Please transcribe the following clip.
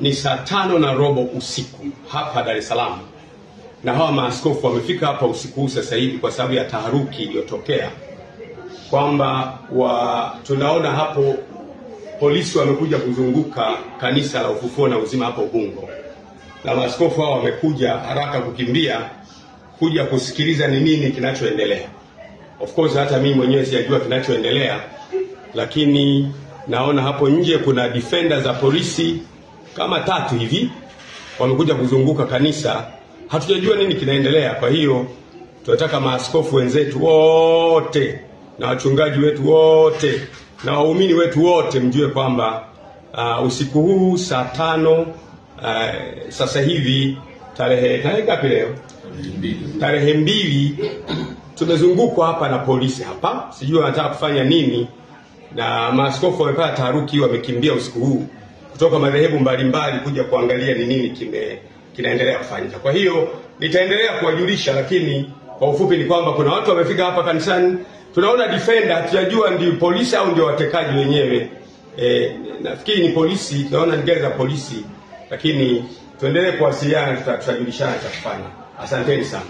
ni saa 5:15 usiku hapa Dar es Salaam, na hawa maaskofu wamefika hapa usiku sasa hivi kwa sababu ya taharuki iliyotokea, kwamba tunaona hapo polisi wamekuja kuzunguka kanisa la Ufufuo na Uzima hapo Ubungo, na maaskofu hao wamekuja haraka kukimbia kuja kusikiliza ni nini kinachoendelea. Of course hata mimi mwenyewe sijajua kinachoendelea, lakini naona hapo nje kuna defenders za polisi kama 3 hivi wamekuja kuzunguka kanisa. Hatujajua nini kinaendelea. Kwa hiyo tunataka maaskofu wenzetu wote na wachungaji wetu wote na waumini wetu wote mjue kwamba usiku huu saa 5 sasa hivi tarehe ngapi leo? Tarehe 2 tumezungukwa hapa na polisi hapa. Sijui wanataka kufanya nini, na maaskofu wamepata taharuki, wamekimbia usiku huu kutoka madhehebu mbalimbali kuja kuangalia ni nini kinaendelea kufanyika. Kwa hiyo nitaendelea kuwajulisha, lakini kwa ufupi ni kwamba kuna watu wamefika hapa kanisani. Tunaona defender, hatujajua ndio polisi au ndio watekaji wenyewe. Nafikiri ni polisi, tunaona ni gari za polisi, lakini tuendelee kuwasiliana, tutajulishana cha kufanya. Asanteni sana.